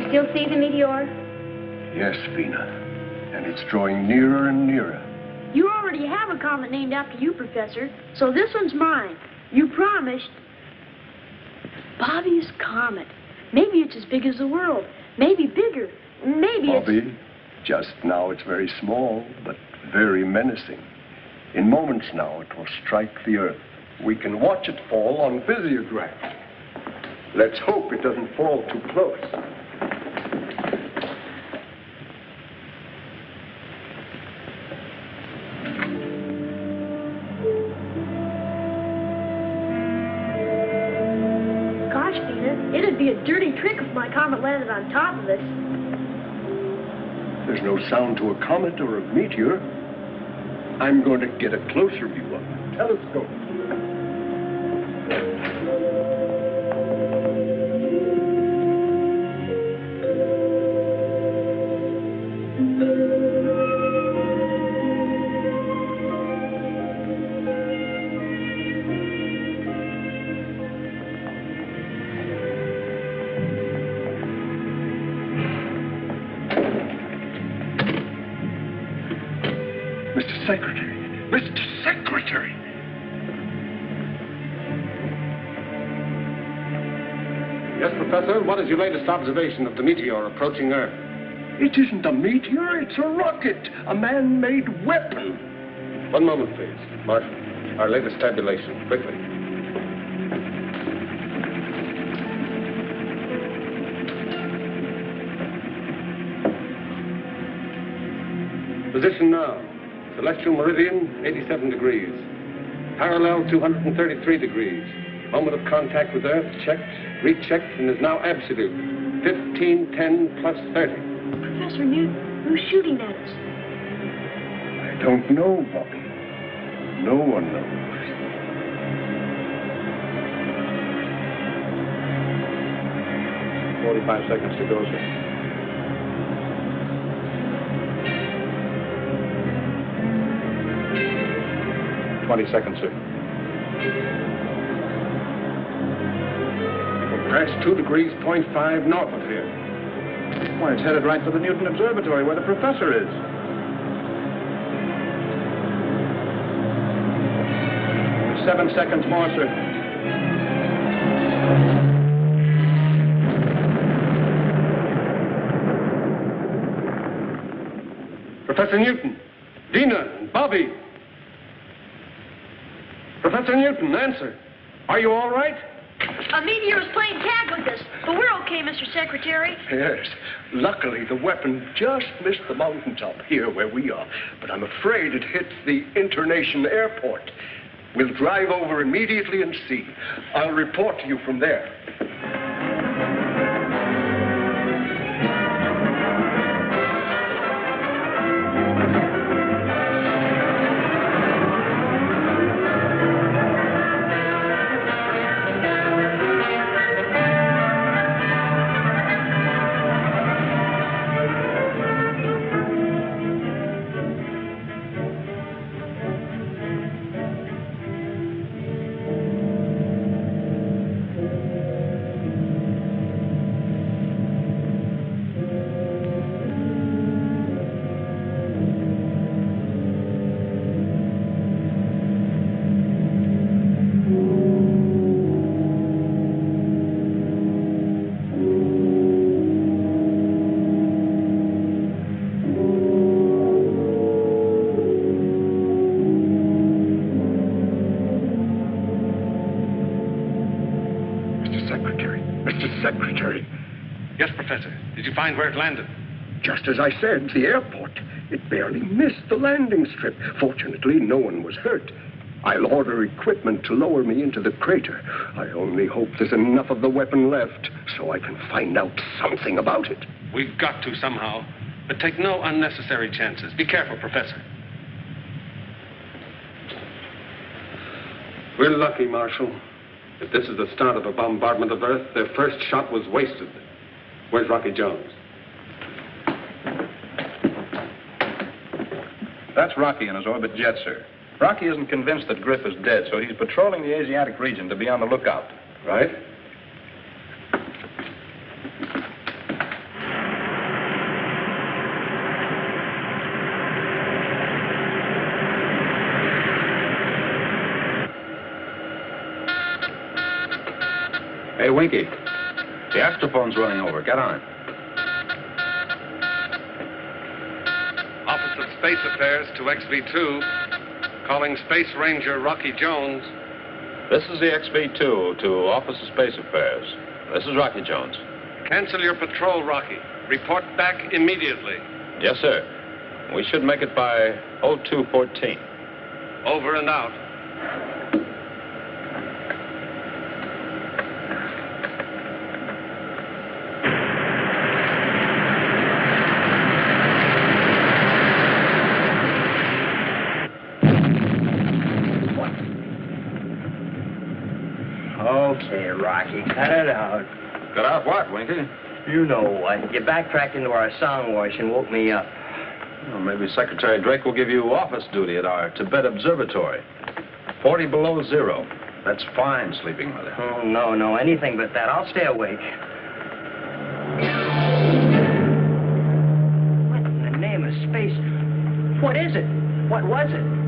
Still see the meteor? Yes, Vina. And it's drawing nearer and nearer. You already have a comet named after you, Professor, so this one's mine. You promised. Bobby's comet. Maybe it's as big as the world. Maybe bigger. Maybe Bobby, just now it's very small, but very menacing. In moments now, it will strike the Earth. We can watch it fall on physiographs. Let's hope it doesn't fall too close. It'd be a dirty trick if my comet landed on top of us. There's no sound to a comet or a meteor. I'm going to get a closer view of the telescope. Mr. Secretary! Mr. Secretary! Yes, Professor? What is your latest observation of the meteor approaching Earth? It isn't a meteor, it's a rocket. A man-made weapon. One moment, please. Marshal, our latest tabulation. Quickly. Position now. Celestial meridian, 87 degrees. Parallel, 233 degrees. Moment of contact with Earth, checked, rechecked, and is now absolute. 1510 plus 30. Professor Newton, who's shooting at us? I don't know, Bobby. No one knows. "45 seconds to go, sir." "20 seconds, sir." We'll pass 2 degrees, 0.5 north of here. Why, it's headed right for the Newton Observatory where the professor is. "7 seconds more, sir." Professor Newton, Dina, and Bobby. Professor Newton, answer. Are you all right? A meteor is playing tag with us, but we're okay, Mr. Secretary. Yes. Luckily, the weapon just missed the mountaintop here where we are. But I'm afraid it hit the internation airport. We'll drive over immediately and see. I'll report to you from there. Secretary. Yes, Professor. Did you find where it landed? Just as I said, the airport. It barely missed the landing strip. Fortunately, no one was hurt. I'll order equipment to lower me into the crater. I only hope there's enough of the weapon left so I can find out something about it. We've got to somehow. But take no unnecessary chances. Be careful, Professor. We're lucky, Marshal. If this is the start of a bombardment of Earth, their first shot was wasted. Where's Rocky Jones? That's Rocky in his orbit jet, sir. Rocky isn't convinced that Griff is dead, so he's patrolling the Asiatic region to be on the lookout. Right. Hey, Winky. The astrophone's running over. Get on it. Office of Space Affairs to XV2. Calling Space Ranger Rocky Jones. This is the XV2 to Office of Space Affairs. This is Rocky Jones. Cancel your patrol, Rocky. Report back immediately. Yes, sir. We should make it by 0214. Over and out. Okay, Rocky, cut it out. Cut out what, Winky? You know what. You backtracked into our song wash and woke me up. Well, maybe Secretary Drake will give you office duty at our Tibet Observatory. 40 below zero. That's fine, sleeping mother. Oh, no, anything but that. I'll stay awake. What in the name of space? What is it? What was it?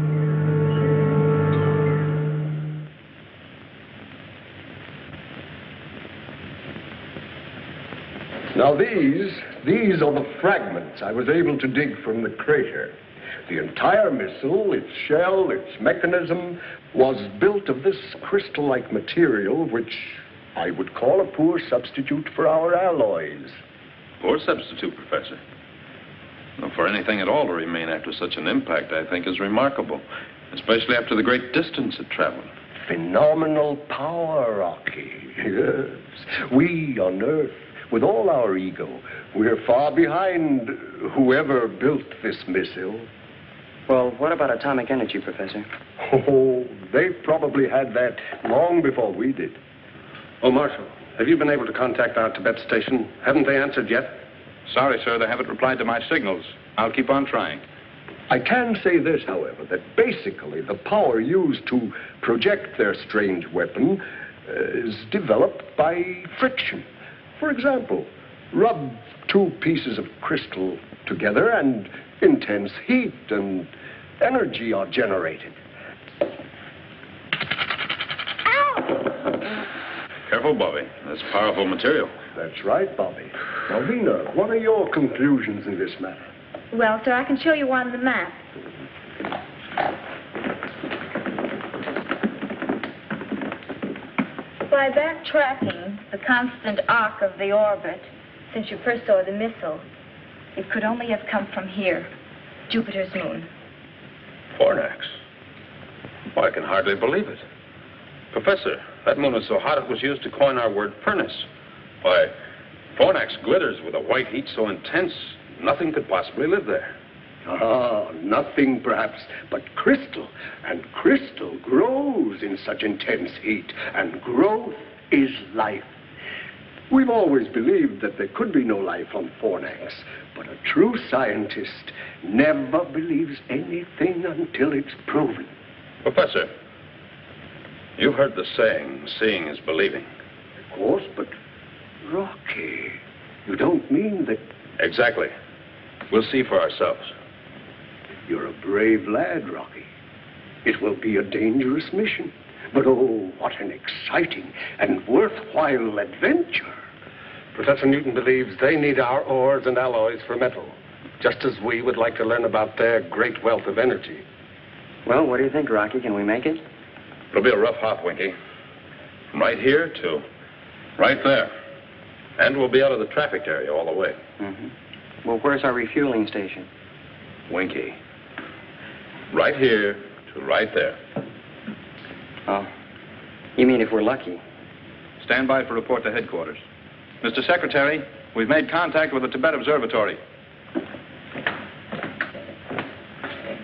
Now these are the fragments I was able to dig from the crater. The entire missile, its shell, its mechanism, was built of this crystal-like material, which I would call a poor substitute for our alloys. Poor substitute, Professor. Well, for anything at all to remain after such an impact, I think, is remarkable, especially after the great distance it traveled. Phenomenal power, Rocky. Yes. We on Earth, with all our ego, we're far behind whoever built this missile. Well, what about atomic energy, Professor? Oh, they probably had that long before we did. Oh, Marshal, have you been able to contact our Tibet station? Haven't they answered yet? Sorry, sir, they haven't replied to my signals. I'll keep on trying. I can say this, however, that basically the power used to project their strange weapon is developed by friction. For example, rub two pieces of crystal together and intense heat and energy are generated. Careful, Bobby. That's powerful material. That's right, Bobby. Now, Vina, what are your conclusions in this matter? Well, sir, I can show you on the map. by backtracking the constant arc of the orbit since you first saw the missile, it could only have come from here, Jupiter's moon. Fornax? Well, I can hardly believe it. Professor, that moon is so hot it was used to coin our word furnace. Why, Fornax glitters with a white heat so intense, nothing could possibly live there. Ah, nothing perhaps but crystal. And crystal grows in such intense heat. And growth is life. We've always believed that there could be no life on Fornax. But a true scientist never believes anything until it's proven. Professor, you've heard the saying, seeing is believing. Of course, but Rocky, you don't mean that... Exactly. We'll see for ourselves. You're a brave lad, Rocky. It will be a dangerous mission. But oh, what an exciting and worthwhile adventure. Professor Newton believes they need our ores and alloys for metal, just as we would like to learn about their great wealth of energy. Well, what do you think, Rocky? Can we make it? It'll be a rough hop, Winky. From right here to right there. And we'll be out of the traffic area all the way. Mm-hmm. Well, where's our refueling station? Winky. Right here to right there. Oh. You mean if we're lucky? Stand by for report to headquarters. Mr. Secretary, we've made contact with the Tibet Observatory.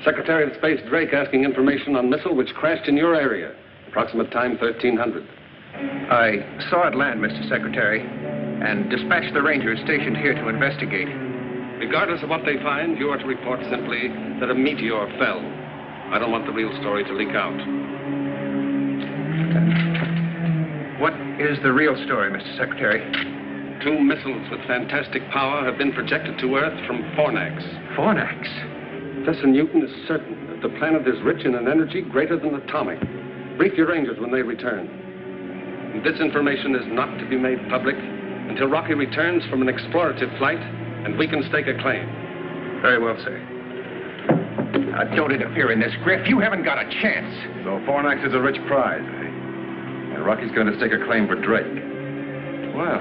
Secretary of Space Drake asking information on missile which crashed in your area. Approximate time 1300. I saw it land, Mr. Secretary, and dispatched the rangers stationed here to investigate. Regardless of what they find, you are to report simply that a meteor fell. I don't want the real story to leak out. What is the real story, Mr. Secretary? 2 missiles with fantastic power have been projected to Earth from Fornax. Fornax? Professor Newton is certain that the planet is rich in an energy greater than atomic. Brief your rangers when they return. And this information is not to be made public until Rocky returns from an explorative flight and we can stake a claim. Very well, sir. Don't interfere in this, Griff. You haven't got a chance. So Fornax is a rich prize, eh? And Rocky's going to stake a claim for Drake. Well...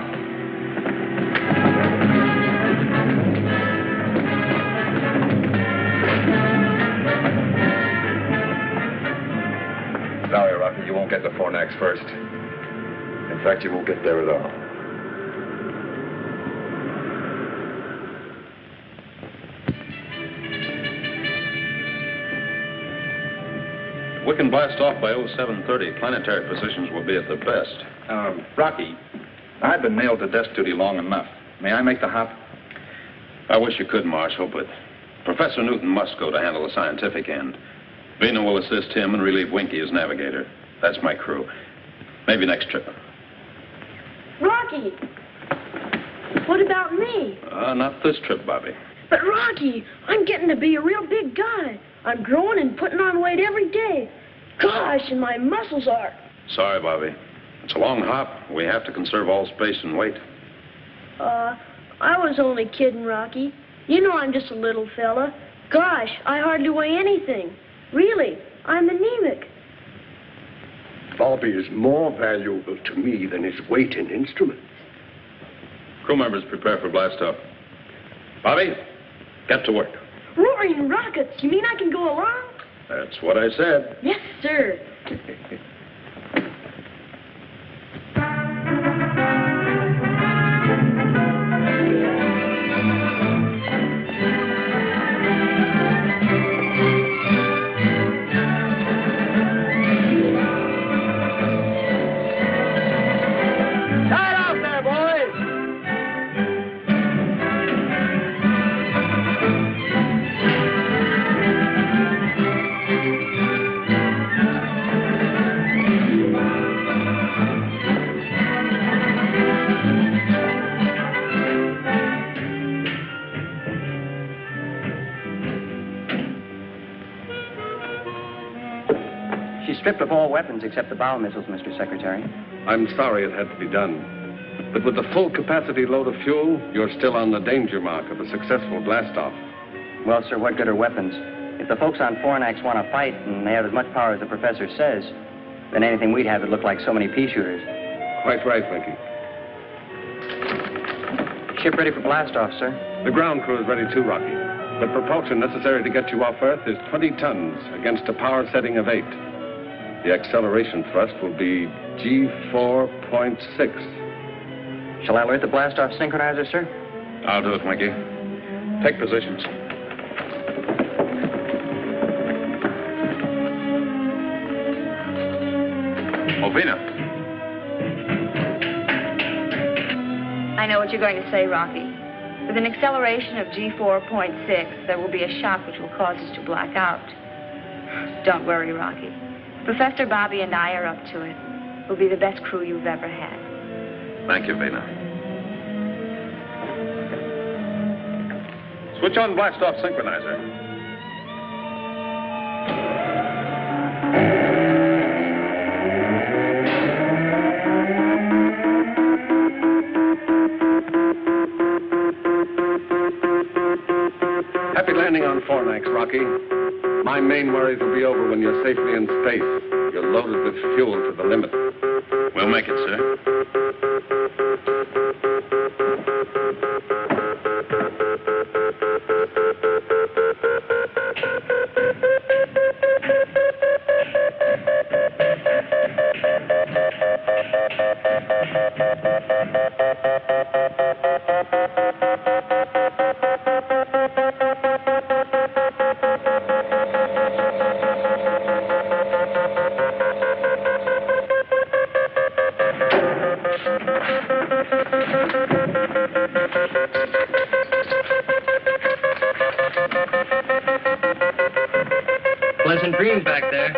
Sorry, Rocky, you won't get to Fornax first. In fact, you won't get there at all. We can blast off by 0730. Planetary positions will be at the best. Rocky, I've been nailed to desk duty long enough. May I make the hop? I wish you could, Marshal, but Professor Newton must go to handle the scientific end. Vina will assist him and relieve Winky as navigator. That's my crew. Maybe next trip. Rocky! What about me? Not this trip, Bobby. But Rocky, I'm getting to be a real big guy. I'm growing and putting on weight every day. Gosh, and my muscles are. Sorry, Bobby. It's a long hop. We have to conserve all space and weight. I was only kidding, Rocky. You know I'm just a little fella. Gosh, I hardly weigh anything. Really, I'm anemic. Bobby is more valuable to me than his weight in instruments. Crew members prepare for blast-off. Bobby, get to work. Roaring rockets, you mean I can go along? That's what I said. Yes, sir. Stripped of all weapons except the bow missiles, Mr. Secretary. I'm sorry it had to be done. But with the full capacity load of fuel, you're still on the danger mark of a successful blast-off. Well, sir, what good are weapons? If the folks on Fornax want to fight and they have as much power as the professor says, then anything we'd have would look like so many pea shooters. Quite right, Winky. Ship ready for blast-off, sir. The ground crew is ready too, Rocky. The propulsion necessary to get you off Earth is 20 tons against a power setting of 8. The acceleration thrust will be G4.6. Shall I alert the blast-off synchronizer, sir? I'll do it, Winky. Take positions. Ovina. I know what you're going to say, Rocky. With an acceleration of G4.6, there will be a shock which will cause us to black out. Don't worry, Rocky. Professor Bobby and I are up to it. We'll be the best crew you've ever had. Thank you, Vina. Switch on blast-off synchronizer. Happy landing on Fornax, Rocky. My main worries will be over when you're safely in space. You're loaded with fuel to the limit. We'll make it, sir. Pleasant dreams back there.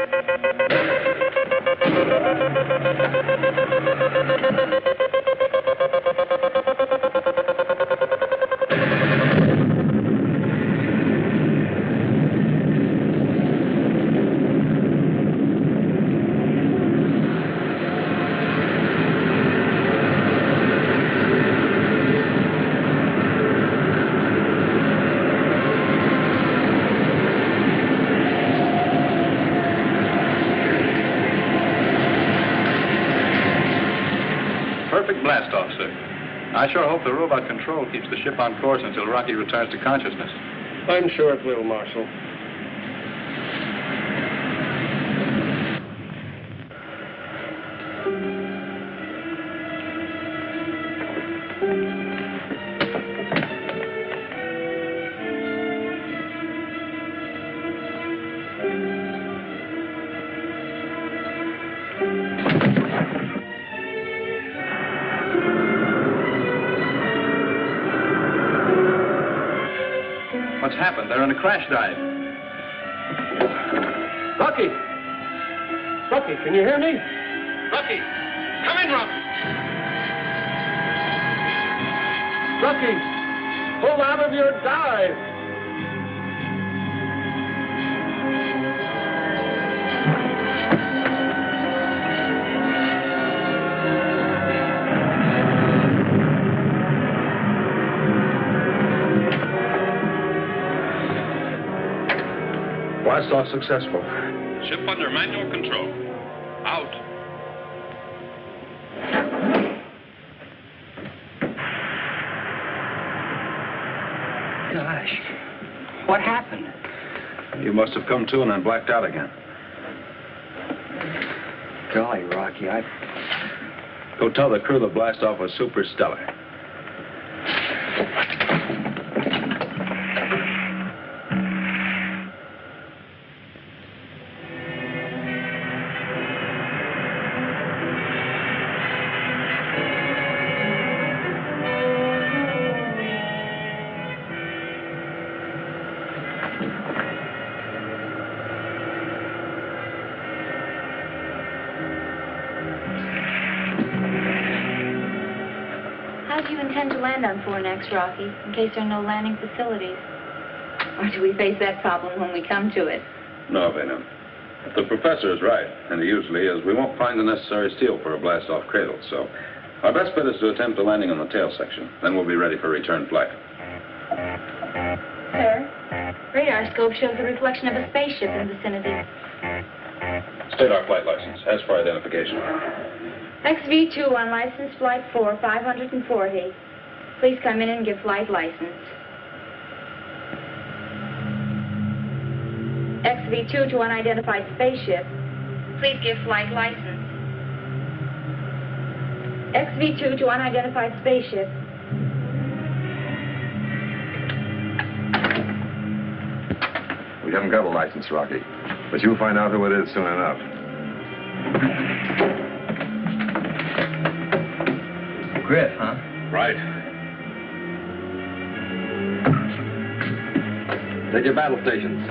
Perfect blast-off, sir. I sure hope the robot control keeps the ship on course until Rocky returns to consciousness. I'm sure it will, Marshal. What's happened? They're in a crash dive. Rocky! Rocky, can you hear me? Rocky! Come in, Rocky! Rocky! Pull out of your dive! Blast-off successful. Ship under manual control. Out. Gosh, what happened? You must have come to and then blacked out again. Golly, Rocky, Go tell the crew the blast-off was super stellar. How do you intend to land on Fornax, Rocky, in case there are no landing facilities? Or do we face that problem when we come to it? No, Vina. If the professor is right, and he usually is, we won't find the necessary steel for a blast-off cradle, so our best bet is to attempt a landing on the tail section. Then we'll be ready for return flight. Sir, radar scope shows the reflection of a spaceship in the vicinity. State our flight license. As for identification. XV2 on license flight 4, 540. Please come in and give flight license. XV2 to unidentified spaceship. Please give flight license. XV2 to unidentified spaceship. We haven't got a license, Rocky, but you'll find out who it is soon enough. Griff, huh? Right. Take your battle stations.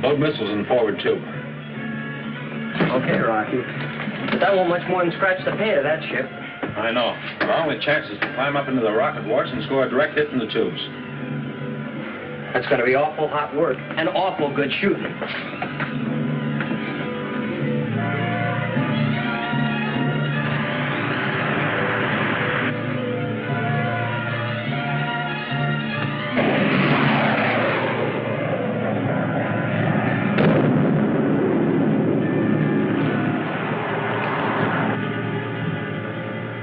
Load missiles in the forward tube. Okay, Rocky. But that won't much more than scratch the pay of that ship. I know. Our only chance is to climb up into the rocket wards and score a direct hit in the tubes. That's going to be awful hot work and awful good shooting.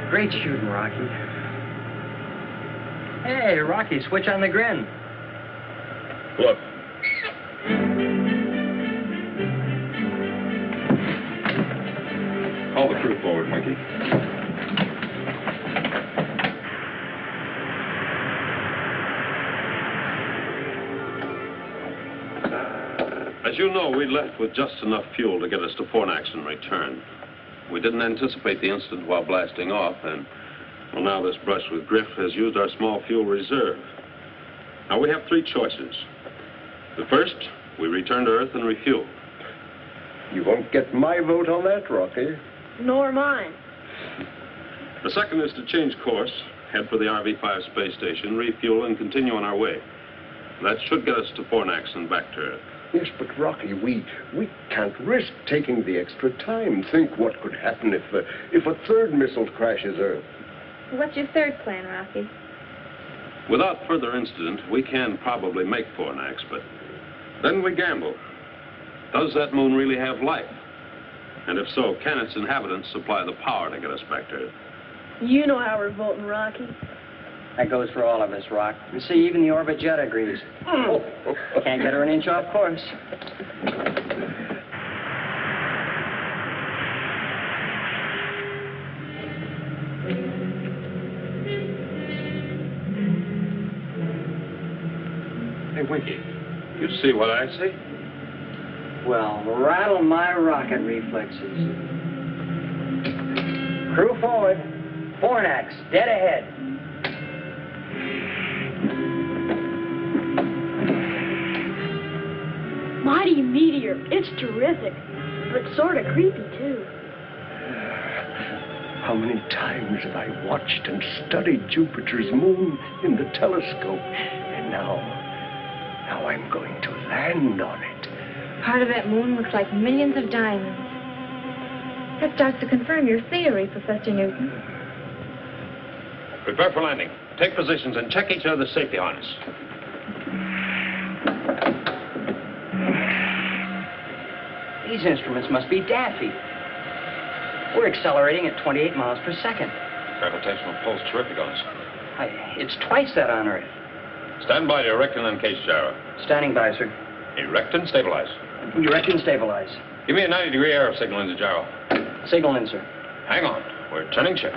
Great shooting, Rocky. Hey, Rocky, switch on the grin. Look. Call the crew forward, Monkey. As you know, we left with just enough fuel to get us to Fornax and return. We didn't anticipate the incident while blasting off, and, well, now this brush with Griff has used our small fuel reserve. Now, we have three choices. The first, we return to Earth and refuel. You won't get my vote on that, Rocky. Nor mine. The second is to change course, head for the RV-5 space station, refuel, and continue on our way. That should get us to Fornax and back to Earth. Yes, but Rocky, we can't risk taking the extra time. Think what could happen if a third missile crashes Earth. What's your third plan, Rocky? Without further incident, we can probably make Fornax, but then we gamble. Does that moon really have life? And if so, can its inhabitants supply the power to get us back to Earth? You know how we're voting, Rocky. That goes for all of us, Rock. You see, even the orbit jet agrees. Can't get her an inch off course. Hey, Winky, you see what I see? Well, rattle my rocket reflexes. Crew forward. Fornax, dead ahead. Mighty meteor. It's terrific. But sort of creepy, too. How many times have I watched and studied Jupiter's moon in the telescope? And now I'm going to land on it. Part of that moon looks like millions of diamonds. That starts to confirm your theory, Professor Newton. Prepare for landing. Take positions and check each other's safety harness. These instruments must be daffy. We're accelerating at 28 miles per second. Gravitational pull's terrific on us. It's twice that on Earth. Stand by to erect and uncase gyro. Standing by, sir. Erect and stabilize. Erect and stabilize. Give me a 90-degree arrow signal into gyro. Signal in, sir. Hang on. We're turning ship.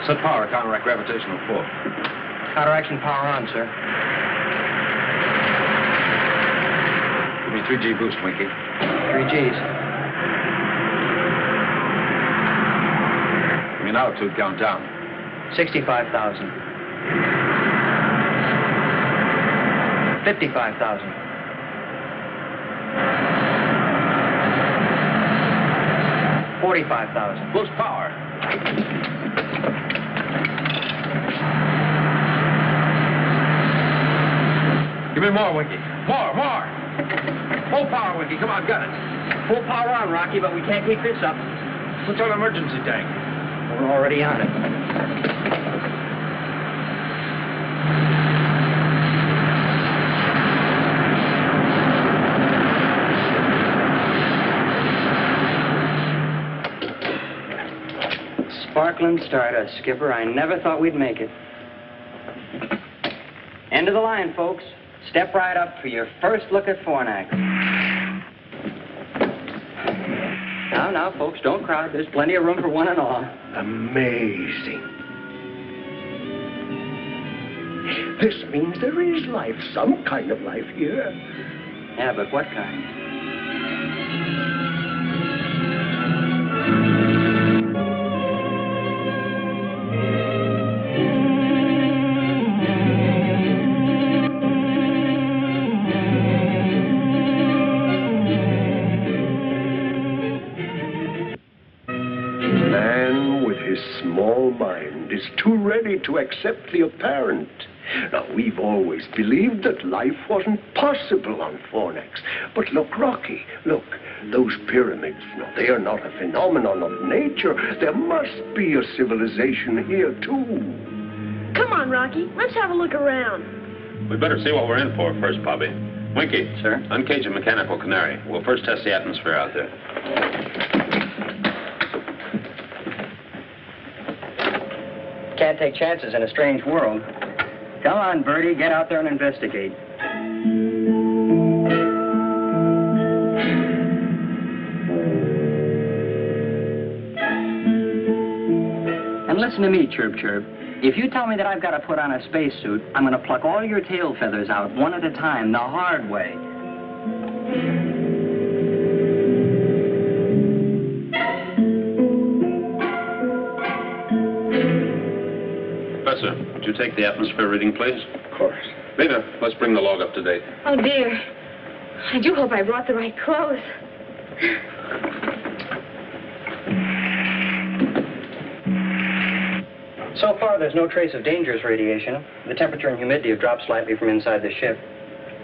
Set power, counteract gravitational pull. Counteraction power on, sir. Give me 3G boost, Winky. 3 Gs. Give me an altitude count down. 65,000. 55,000. 45,000. Boost power. Give me more, Winky. More. Full power, Winky. Come on, gun it. Full power on, Rocky, but we can't keep this up. What's on emergency tank? We're already on it. Sparkling stardust, Skipper. I never thought we'd make it. End of the line, folks. Step right up for your first look at Fornax. Now, folks, don't crowd. There's plenty of room for one and all. Amazing. This means there is life, some kind of life here. Yeah, but what kind? Small mind is too ready to accept the apparent. Now, we've always believed that life wasn't possible on Fornax. But look, Rocky, look, those pyramids, now, they are not a phenomenon of nature. There must be a civilization here, too. Come on, Rocky, let's have a look around. We'd better see what we're in for first, Bobby. Winky. Sir? Uncage a mechanical canary. We'll first test the atmosphere out there. Can't take chances in a strange world. Come on, Bertie, get out there and investigate. And listen to me, Chirp Chirp. If you tell me that I've got to put on a spacesuit, I'm going to pluck all your tail feathers out one at a time, the hard way. Professor, would you take the atmosphere reading, please? Of course. Veda, let's bring the log up to date. Oh, dear. I do hope I brought the right clothes. So far, there's no trace of dangerous radiation. The temperature and humidity have dropped slightly from inside the ship.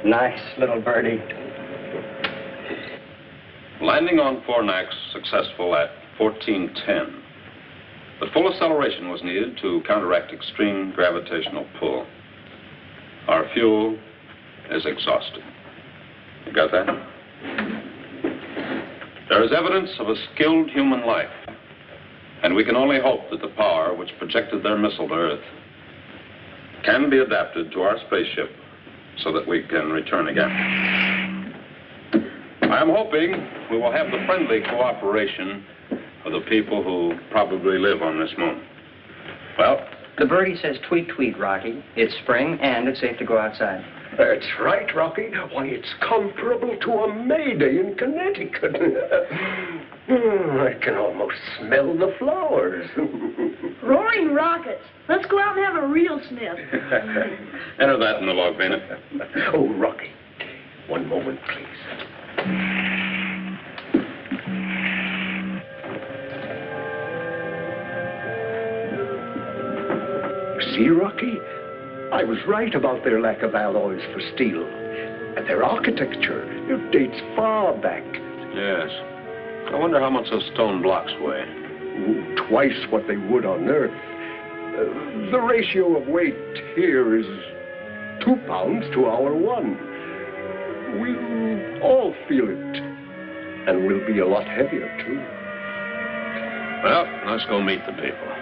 Nice little birdie. Landing on Fornax successful at 1410. But full acceleration was needed to counteract extreme gravitational pull. Our fuel is exhausted. You got that? There is evidence of a skilled human life, and we can only hope that the power which projected their missile to Earth can be adapted to our spaceship so that we can return again. I am hoping we will have the friendly cooperation of the people who probably live on this moon. Well, the birdie says tweet, tweet, Rocky. It's spring, and it's safe to go outside. That's right, Rocky. Why, it's comparable to a May Day in Connecticut. I can almost smell the flowers. Roaring rockets. Let's go out and have a real sniff. Enter that in the log, Vena. Oh, Rocky, one moment, please. See, Rocky? I was right about their lack of alloys for steel. And their architecture, it dates far back. Yes. I wonder how much those stone blocks weigh. Twice what they would on Earth. The ratio of weight here is 2 pounds to our 1. We'll all feel it. And we'll be a lot heavier, too. Well, let's go meet the people.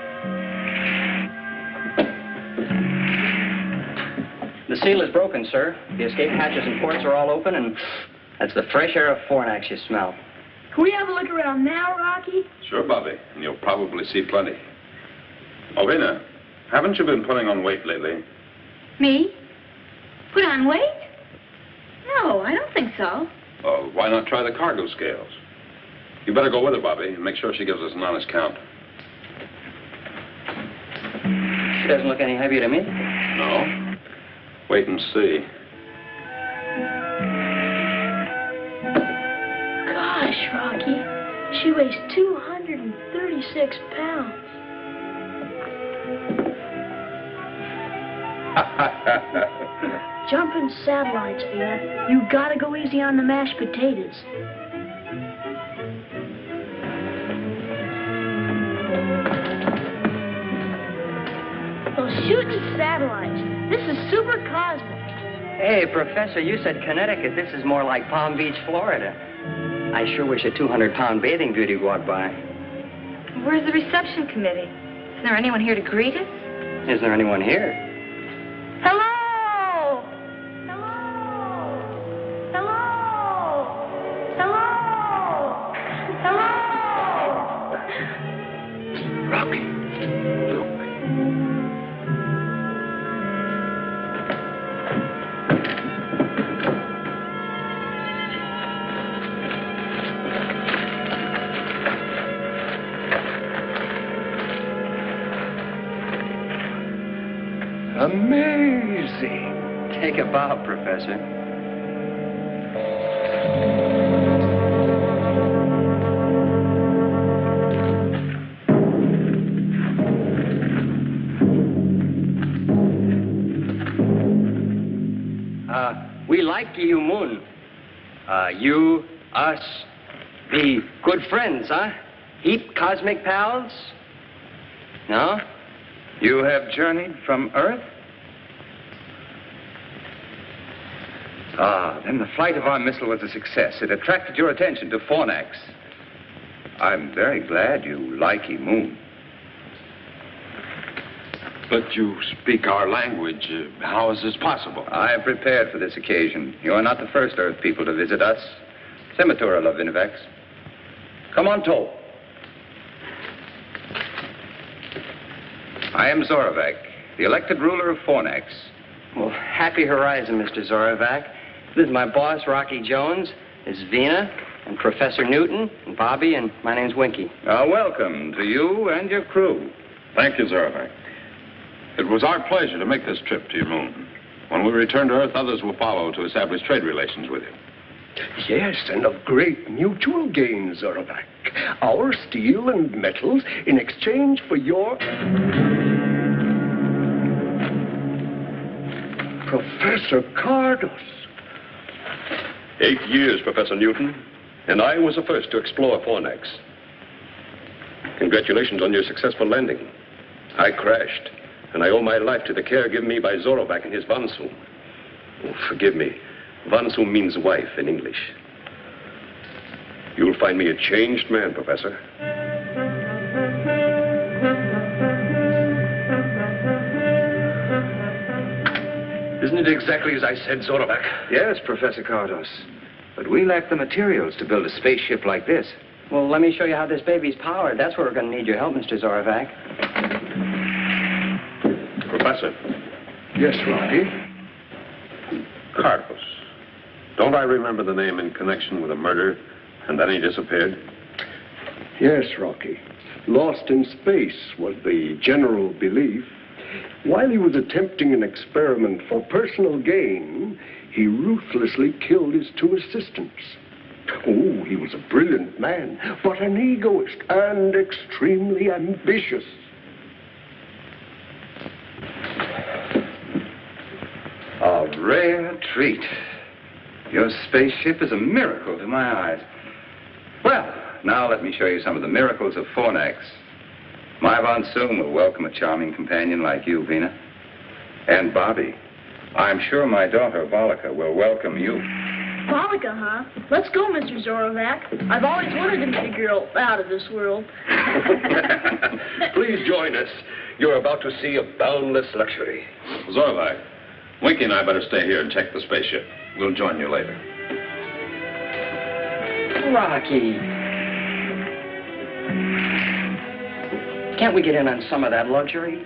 The seal is broken, sir. The escape hatches and ports are all open, and that's the fresh air of Fornax you smell. Can we have a look around now, Rocky? Sure, Bobby, and you'll probably see plenty. Oh, Vena, haven't you been putting on weight lately? Me? Put on weight? No, I don't think so. Well, why not try the cargo scales? You better go with her, Bobby, and make sure she gives us an honest count. She doesn't look any heavier to me. No? Wait and see. Gosh, Rocky. She weighs 236 pounds. Jumping satellites, Vina. You gotta go easy on the mashed potatoes. Those shooting satellites. This is super cosmic. Hey, Professor, you said Connecticut. This is more like Palm Beach, Florida. I sure wish a 200-pound bathing beauty walked by. Where's the reception committee? Isn't there anyone here to greet us? Isn't there anyone here? Hello! Hello! Hello! Hello! Hello! Rocky, look. Amazing. Take a bow, Professor. We like you, Moon. You, us, be good friends, huh? Heap cosmic pals? No? You have journeyed from Earth? Ah, then the flight of our missile was a success. It attracted your attention to Fornax. I'm very glad you like Moon. But you speak our language. How is this possible? I have prepared for this occasion. You are not the first Earth people to visit us. Sematura Lavinovex. Come on, Toe. I am Zorovac, the elected ruler of Fornax. Well, happy horizon, Mr. Zorovac. This is my boss, Rocky Jones. This is Vina, and Professor Newton, and Bobby, and my name's Winky. Welcome to you and your crew. Thank you, Zorovac. It was our pleasure to make this trip to your moon. When we return to Earth, others will follow to establish trade relations with you. Yes, and of great mutual gain, Zorovac. Our steel and metals in exchange for your... Professor Cardos. 8 years, Professor Newton, and I was the first to explore Fornax. Congratulations on your successful landing. I crashed, and I owe my life to the care given me by Zorovac and his Vansu. Oh, forgive me. Vansu means wife in English. You'll find me a changed man, Professor. Isn't it exactly as I said, Zorovac? Yes, Professor Cardos. But we lack the materials to build a spaceship like this. Well, let me show you how this baby's powered. That's where we're going to need your help, Mr. Zorovac. Professor. Yes, Rocky? Cardos. Don't I remember the name in connection with a murder, and then he disappeared? Yes, Rocky. Lost in space was the general belief. While he was attempting an experiment for personal gain, he ruthlessly killed his 2 assistants. Oh, he was a brilliant man, but an egoist and extremely ambitious. A rare treat. Your spaceship is a miracle to my eyes. Well, now let me show you some of the miracles of Fornax. My Vansoon will welcome a charming companion like you, Vina. And Bobby, I'm sure my daughter, Volika, will welcome you. Polika, huh? Let's go, Mr. Zorovac. I've always wanted to meet a girl out of this world. Please join us. You're about to see a boundless luxury. Zorovac, Winky and I better stay here and check the spaceship. We'll join you later. Rocky. Can't we get in on some of that luxury?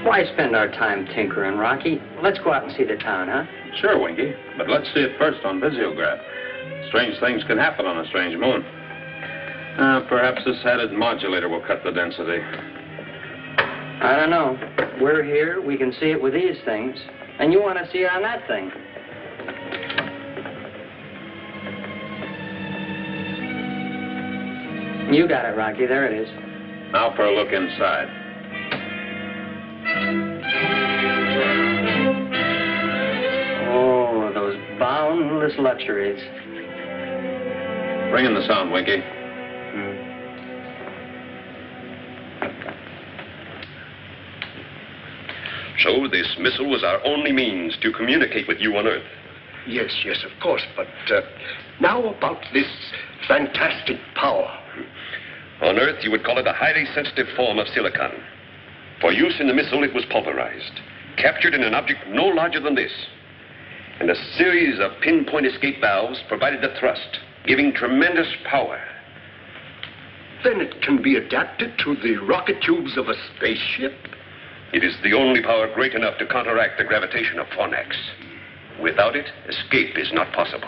Why spend our time tinkering, Rocky? Let's go out and see the town, huh? Sure, Winky, but let's see it first on Visiograph. Strange things can happen on a strange moon. Perhaps this headed modulator will cut the density. I don't know. We're here. We can see it with these things. And you want to see it on that thing. You got it, Rocky. There it is. Now for a look inside. Oh, those boundless luxuries. Bring in the sound, Winky. So this missile was our only means to communicate with you on Earth. Yes, of course, but now about this fantastic power. On Earth, you would call it a highly sensitive form of silicon. For use in the missile, it was pulverized, captured in an object no larger than this. And a series of pinpoint escape valves provided the thrust, giving tremendous power. Then it can be adapted to the rocket tubes of a spaceship? It is the only power great enough to counteract the gravitation of Fornax. Without it, escape is not possible.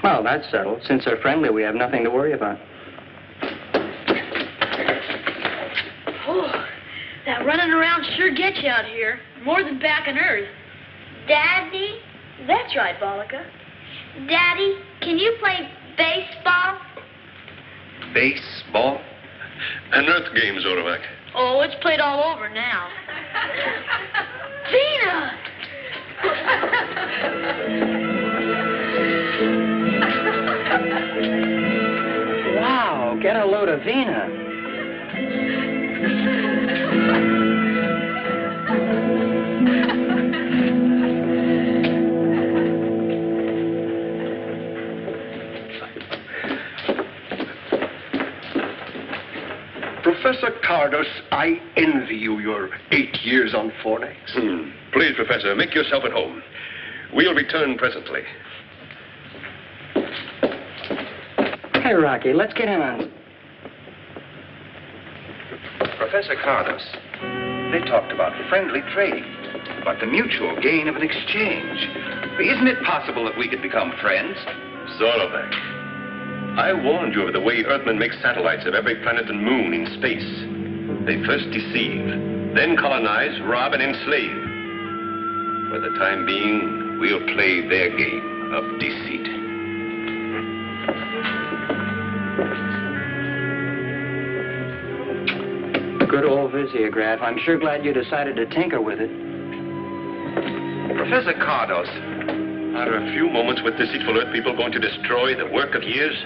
Well, that's settled. Since they're friendly, we have nothing to worry about. Oh, that running around sure gets you out here. More than back on Earth. Daddy? That's right, Bolika. Daddy, can you play baseball? Baseball? An Earth game, Zorovac. Oh, it's played all over now. Vina! Wow, get a load of Vina. Professor Cardos, I envy you your 8 years on Fornax. Please, Professor, make yourself at home. We'll return presently. Hey, Rocky, let's get in on... Professor Cardos, they talked about friendly trading, about the mutual gain of an exchange. Isn't it possible that we could become friends? Zorovac, I warned you of the way Earthmen make satellites of every planet and moon in space. They first deceive, then colonize, rob, and enslave. For the time being, we'll play their game of deceit. Good old Visiograph. I'm sure glad you decided to tinker with it. Professor Cardos. Are a few moments with deceitful Earth people going to destroy the work of years?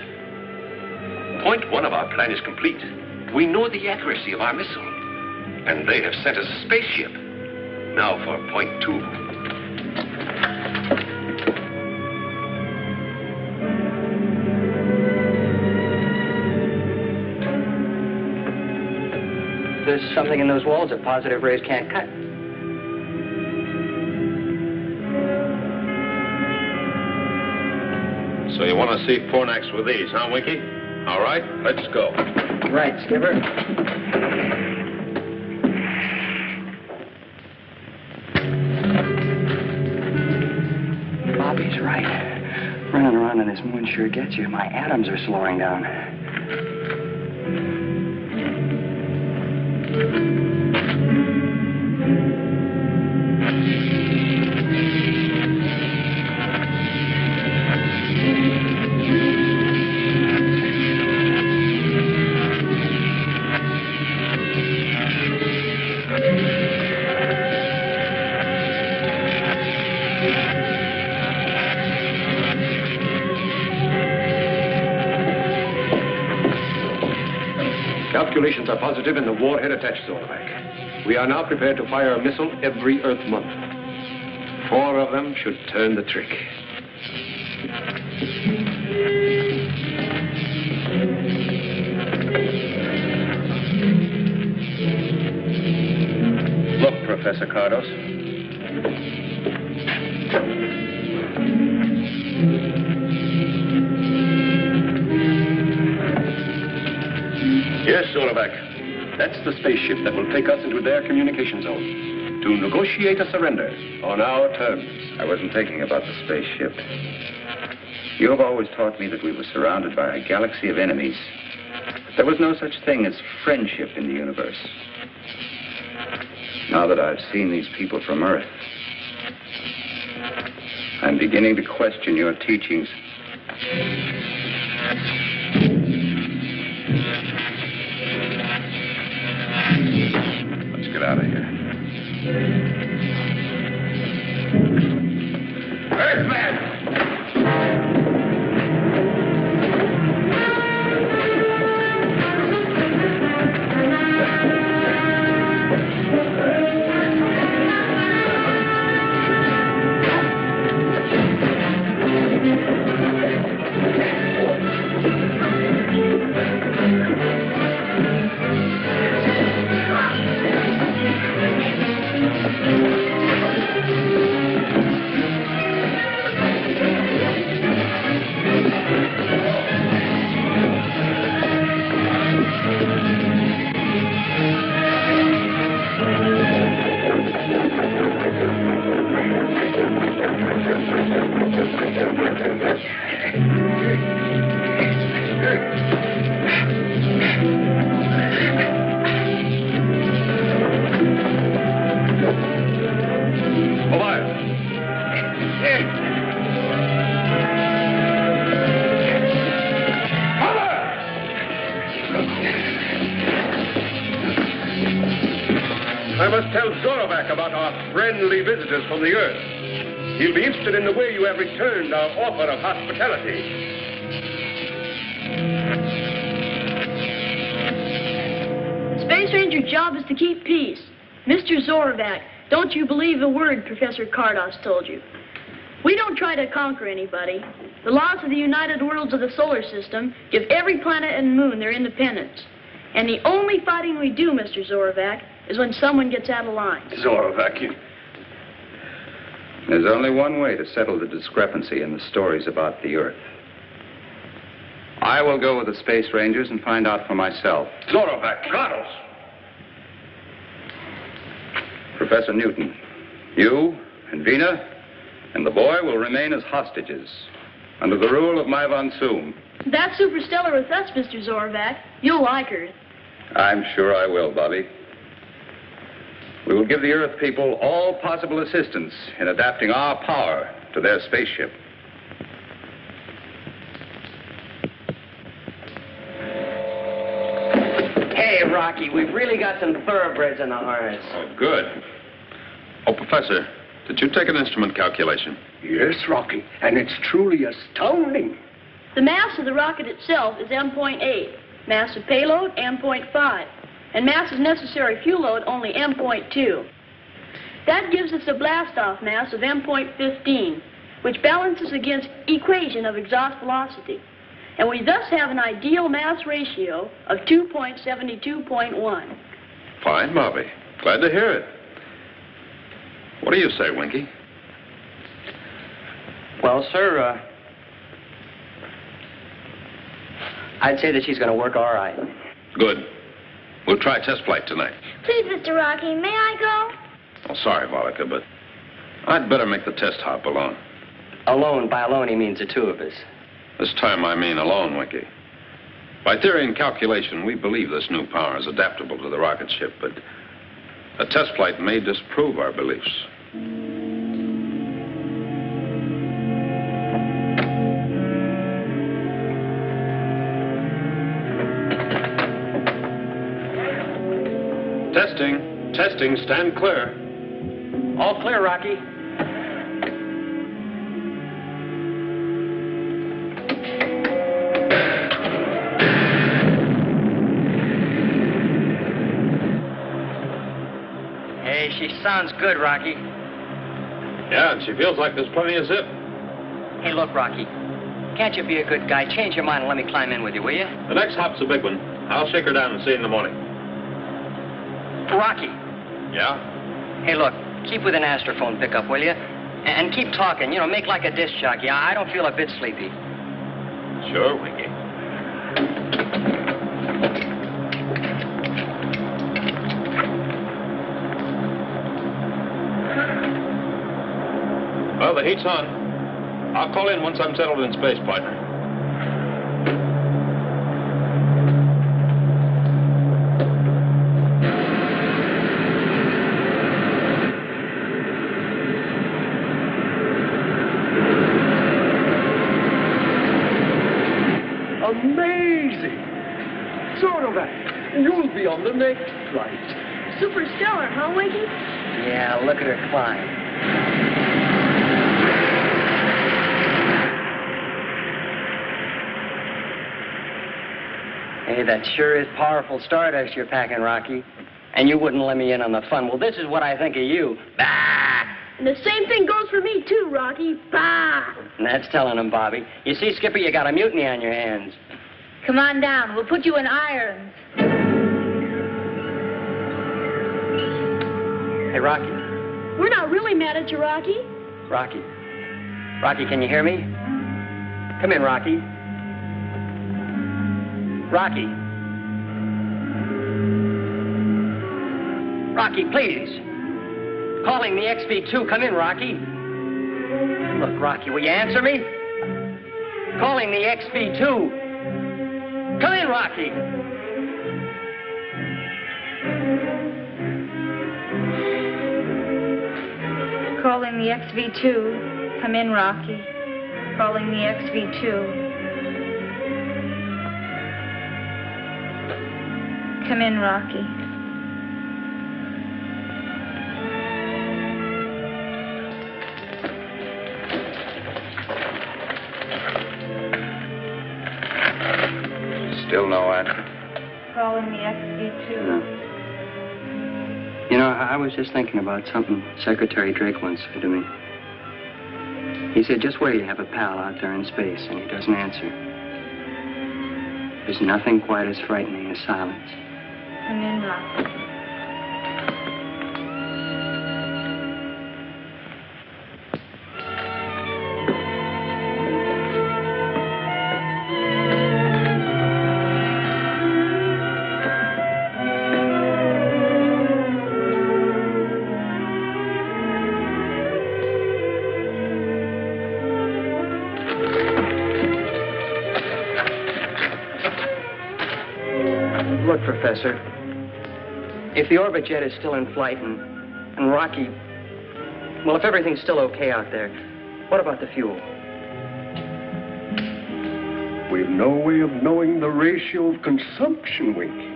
Point 1 of our plan is complete. We know the accuracy of our missile. And they have sent us a spaceship. Now for point 2. There's something in those walls that positive rays can't cut. So you want to see Fornax with these, huh, Winky? All right, let's go. Right, Skipper. Bobby's right. Running around on this moon sure gets you. My atoms are slowing down. Calculations are positive and the warhead attached, Zorovac. We are now prepared to fire a missile every Earth month. 4 of them should turn the trick. Look, Professor Cardos. Yes, Zorovac. That's the spaceship that will take us into their communication zone to negotiate a surrender on our terms. I wasn't thinking about the spaceship. You have always taught me that we were surrounded by a galaxy of enemies. There was no such thing as friendship in the universe. Now that I've seen these people from Earth, I'm beginning to question your teachings. get out of here. Earthman! I must tell Zorovac about our friendly visitors from the Earth. He'll be interested in the way you have returned our offer of hospitality. Space Ranger's job is to keep peace. Mr. Zorovac, don't you believe a word Professor Kardos told you. We don't try to conquer anybody. The laws of the United Worlds of the solar system give every planet and moon their independence. And the only fighting we do, Mr. Zorovac, is when someone gets out of line. Zorovac, you... There's only one way to settle the discrepancy in the stories about the Earth. I will go with the Space Rangers and find out for myself. Zorovac, Kardos! Professor Newton, you and Vina and the boy will remain as hostages under the rule of my Von Soom. That's superstellar with us, Mr. Zorovac. You'll like her. I'm sure I will, Bobby. We will give the Earth people all possible assistance in adapting our power to their spaceship. Hey, Rocky, we've really got some thoroughbreds in the harness. Oh, good. Oh, Professor, did you take an instrument calculation? Yes, Rocky, and it's truly astounding. The mass of the rocket itself is M.8, mass of payload M.5, and mass of necessary fuel load only M.2. That gives us a blast-off mass of M.15, which balances against equation of exhaust velocity. And we thus have an ideal mass ratio of 2.72.1. Fine, Bobby. Glad to hear it. What do you say, Winky? Well, sir, I'd say that she's going to work all right. Good. We'll try test flight tonight. Please, Mr. Rocky, may I go? Oh, sorry, Volika, but I'd better make the test hop alone. Alone, by alone, he means the two of us. This time I mean alone, Winky. By theory and calculation, we believe this new power is adaptable to the rocket ship, but a test flight may disprove our beliefs. Testing, stand clear. All clear, Rocky. Hey, she sounds good, Rocky. Yeah, and she feels like there's plenty of zip. Hey, look, Rocky. Can't you be a good guy? Change your mind and let me climb in with you, will you? The next hop's a big one. I'll shake her down and see you in the morning. Rocky. Yeah? Hey, look, keep with an astrophone pickup, will you? And keep talking, you know, make like a disc jockey. I don't feel a bit sleepy. Sure, Winky. Well, the heat's on. I'll call in once I'm settled in space, partner. Amazing! Zorovac, you'll be on the next flight. Superstellar, huh, Winky? Yeah, look at her climb. Hey, that sure is powerful stardust you're packing, Rocky. And you wouldn't let me in on the fun. Well, this is what I think of you. Bah! And the same thing goes for me, too, Rocky. Bah! And that's telling him, Bobby. You see, Skipper, you got a mutiny on your hands. Come on down. We'll put you in irons. Hey, Rocky. We're not really mad at you, Rocky. Rocky. Rocky, can you hear me? Come in, Rocky. Rocky. Rocky, please. Calling the XV2. Come in, Rocky. Look, Rocky, will you answer me? Calling the XV2. Come in, Rocky. Calling the XV2. Come in, Rocky. Calling the XV2. Come in, Rocky. Still no answer. Calling the XV2. No. You know, I was just thinking about something Secretary Drake once said to me. He said, just where you have a pal out there in space and he doesn't answer. There's nothing quite as frightening as silence. Come in, Rocky. Look, Professor, if the orbit jet is still in flight and Rocky, well, if everything's still okay out there, what about the fuel? We've no way of knowing the ratio of consumption, Winky.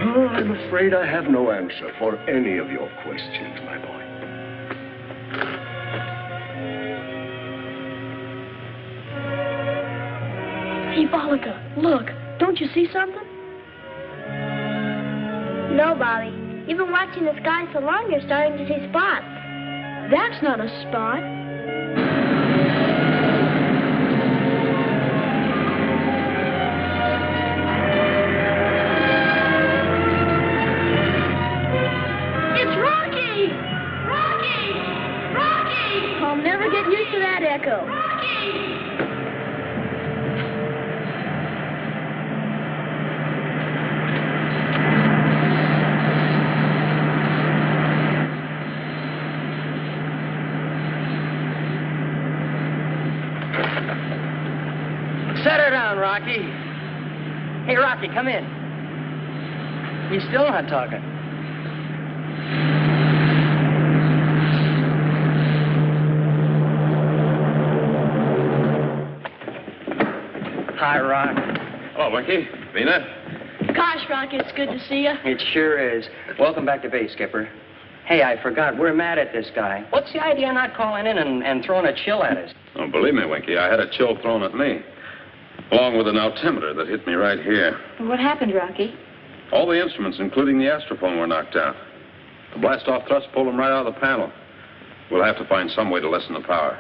Oh, I'm afraid I have no answer for any of your questions, my boy. Hey, Bollica, look. Don't you see something? No, Bobby. You've been watching the sky so long, you're starting to see spots. That's not a spot. It's Rocky! Rocky! Rocky! I'll never get used to that echo. Rocky! Set her down, Rocky. Hey, Rocky, come in. He's still not talking. Hi, Rock. Hello, Winky. Vina? Gosh, Rocky, it's good to see you. It sure is. Welcome back to base, Skipper. Hey, I forgot. We're mad at this guy. What's the idea of not calling in and throwing a chill at us? Oh, believe me, Winky, I had a chill thrown at me, along with an altimeter that hit me right here. What happened, Rocky? All the instruments, including the astrophone, were knocked out. The blast-off thrust pulled them right out of the panel. We'll have to find some way to lessen the power.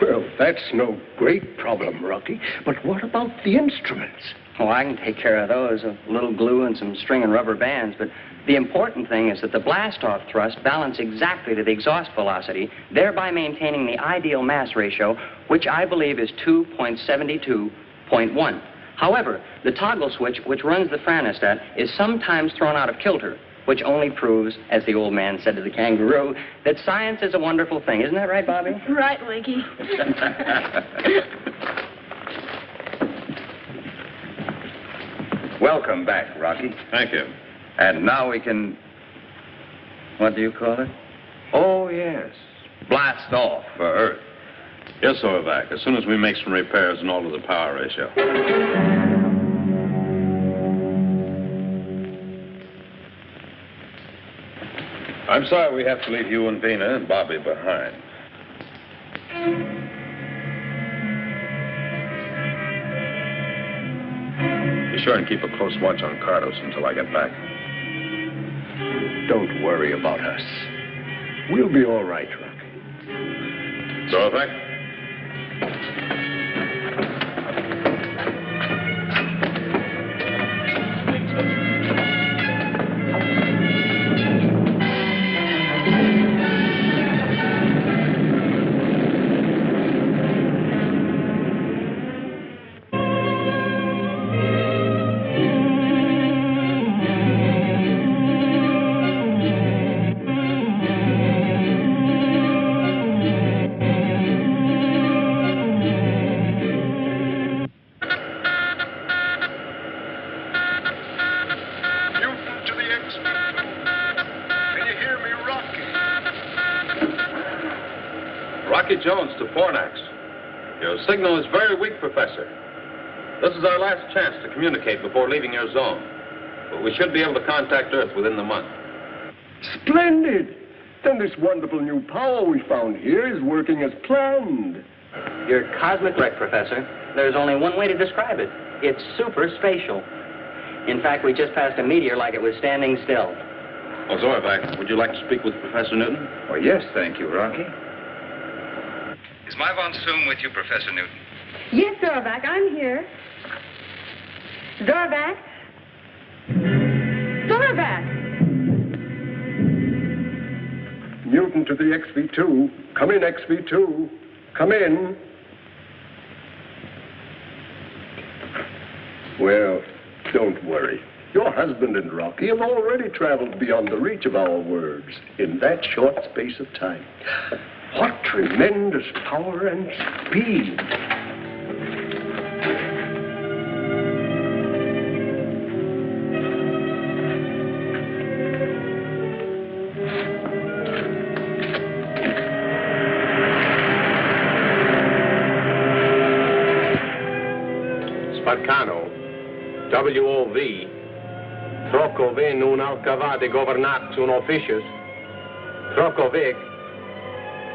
Well, that's no great problem, Rocky. But what about the instruments? Oh, I can take care of those. A little glue and some string and rubber bands. But the important thing is that the blast-off thrust balance exactly to the exhaust velocity, thereby maintaining the ideal mass ratio, which I believe is 2.72.1. However, the toggle switch, which runs the franostat, is sometimes thrown out of kilter, which only proves, as the old man said to the kangaroo, that science is a wonderful thing. Isn't that right, Bobby? Right, Winky. Welcome back, Rocky. Thank you. And now we can... What do you call it? Oh, yes. Blast off for Earth. Yes, Overback, as soon as we make some repairs and alter the power ratio. I'm sorry we have to leave you and Vina and Bobby behind. Be sure and keep a close watch on Cardos until I get back. Don't worry about us. We'll be all right, Rocky. So, Frank? Rocky Jones to Fornax. Your signal is very weak, Professor. This is our last chance to communicate before leaving your zone. But we should be able to contact Earth within the month. Splendid! Then this wonderful new power we found here is working as planned. You're cosmic right, Professor. There's only one way to describe it. It's super spatial. In fact, we just passed a meteor like it was standing still. Oh, Zorvac, would you like to speak with Professor Newton? Oh, yes, thank you, Rocky. Is my von Zoom with you, Professor Newton? Yes, Zorvac, I'm here. Zorvac? Zorvac! Newton to the XV2. Come in, XV2. Come in. Well, don't worry. Your husband and Rocky have already traveled beyond the reach of our words in that short space of time. What tremendous power and speed. Sparcano, WOV, Trocovi nun alcavade governat un officius, Trocovic,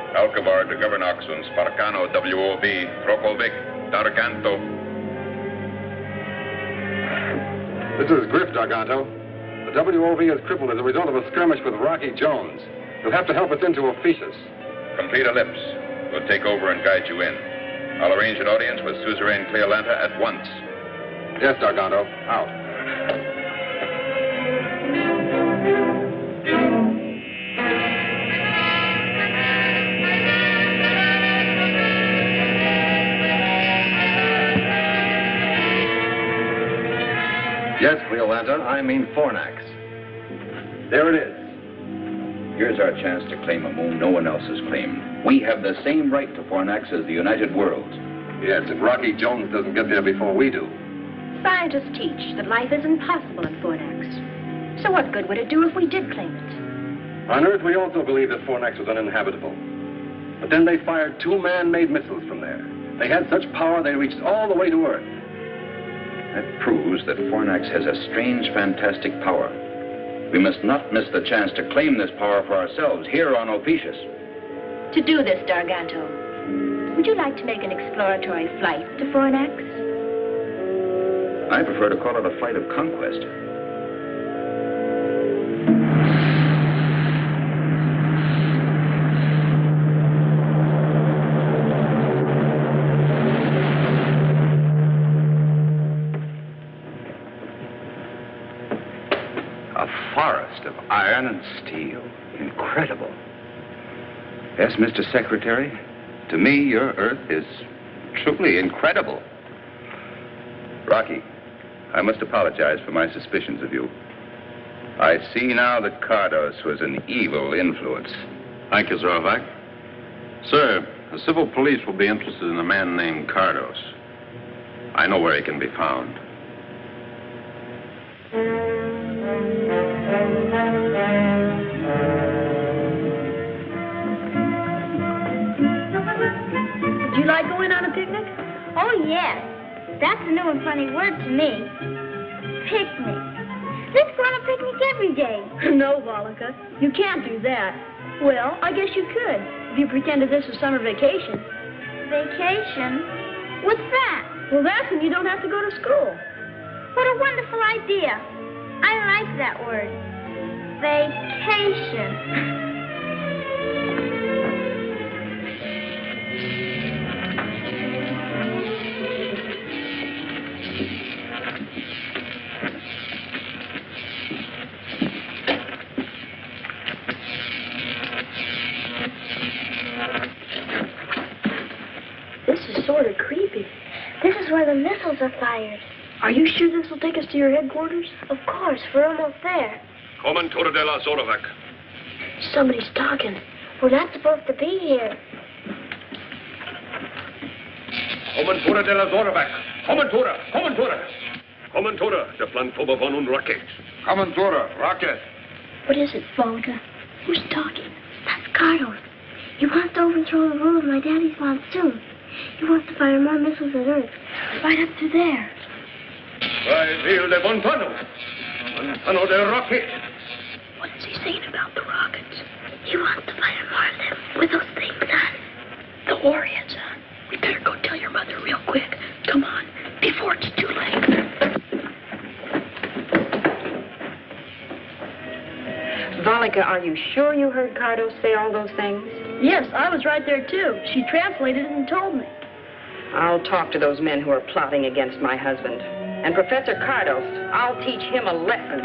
Alcavar de Governox un Sparcano WOV, Trocovic, Darganto. This is Griff, Darganto. The WOV is crippled as a result of a skirmish with Rocky Jones. You'll have to help us into Officius. Complete ellipse. We'll take over and guide you in. I'll arrange an audience with Suzerain Cleolanta at once. Yes, Darganto. Out. Yes, Cleolanta, I mean Fornax. There it is. Here's our chance to claim a moon no one else has claimed. We have the same right to Fornax as the United Worlds. Yes, if Rocky Jones doesn't get there before we do. Scientists teach that life is impossible in Fornax. So what good would it do if we did claim it? On Earth, we also believed that Fornax was uninhabitable. But then they fired 2 man-made missiles from there. They had such power they reached all the way to Earth. That proves that Fornax has a strange, fantastic power. We must not miss the chance to claim this power for ourselves here on Opetius. To do this, Darganto, would you like to make an exploratory flight to Fornax? I prefer to call it a flight of conquest. Forest of iron and steel. Incredible. Yes, Mr. Secretary, to me, your Earth is truly incredible. Rocky, I must apologize for my suspicions of you. I see now that Cardos was an evil influence. Thank you, Zorvac. Sir, the civil police will be interested in a man named Cardos. I know where he can be found. Would you like going on a picnic? Oh, yes. That's a new and funny word to me. Picnic. Let's go on a picnic every day. No, Volika, you can't do that. Well, I guess you could, if you pretended this was summer vacation. Vacation? What's that? Well, that's when you don't have to go to school. What a wonderful idea. I like that word. Vacation. This is sort of creepy. This is where the missiles are fired. Are you sure this will take us to your headquarters? Of course, we're almost there. Comantura de la Zorovac. Somebody's talking. We're not supposed to be here. Comantura de la Zorovac. Comantura. Comantura, de Plantoba von und Rocket. Comantura, rocket. What is it, Volika? Who's talking? That's Carlos. He wants to overthrow the rule of my daddy's monsoon. He wants to fire more missiles at Earth. Right up to there. By Ville de Montano. Montano de Rocket. What is he saying about the rockets? He wants to fire more of them with those things on. The warheads on. We better go tell your mother real quick. Come on, before it's too late. Volika, are you sure you heard Cardos say all those things? Yes, I was right there, too. She translated it and told me. I'll talk to those men who are plotting against my husband. And Professor Cardos, I'll teach him a lesson.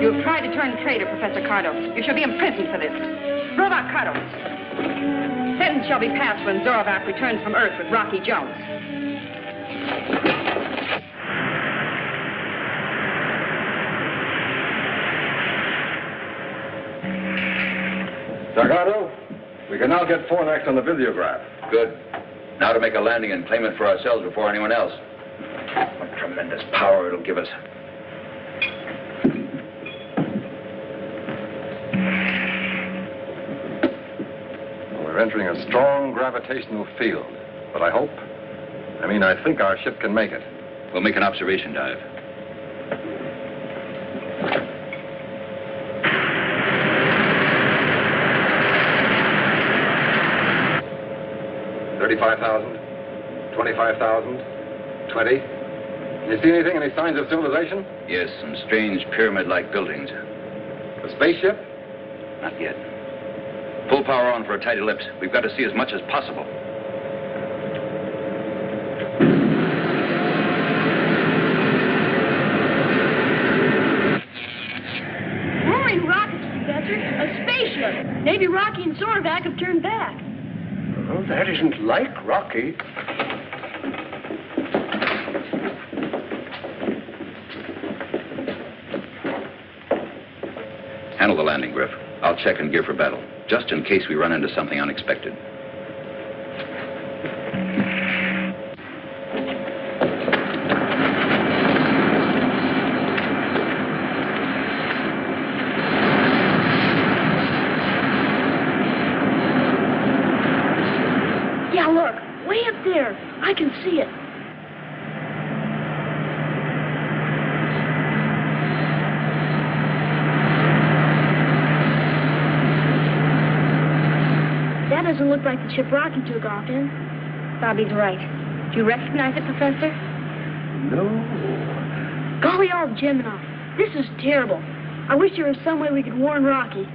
You have tried to turn traitor, Professor Cardos. You shall be imprisoned for this. Zorovac Cardos. Sentence shall be passed when Zorovac returns from Earth with Rocky Jones. Gargano, we can now get Fornax on the videograph. Good. Now to make a landing and claim it for ourselves before anyone else. What tremendous power it'll give us. We're entering a strong gravitational field, but I think our ship can make it. We'll make an observation dive. $35,000, $25,000, $20,000. You see anything, any signs of civilization? Yes, some strange pyramid-like buildings. A spaceship? Not yet. Full power on for a tight ellipse. We've got to see as much as possible. Roaring rockets, Professor. A spaceship. Maybe Rocky and Zorovac have turned back. Oh, that isn't like Rocky. Handle the landing, Griff. I'll check and gear for battle, just in case we run into something unexpected. Yeah, look. Way up there. I can see it. That doesn't look like the ship Rocky took off in. Bobby's right. Do you recognize it, Professor? No. Golly all Gemini. This is terrible. I wish there was some way we could warn Rocky.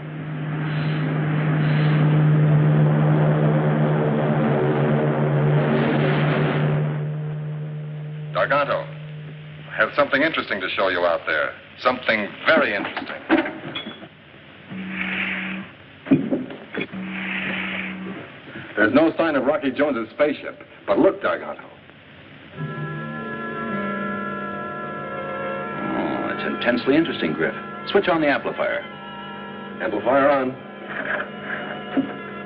Gargano, I have something interesting to show you out there. Something very interesting. There's no sign of Rocky Jones's spaceship, but look, Gargano. Oh, it's intensely interesting, Griff. Switch on the amplifier. Amplifier on.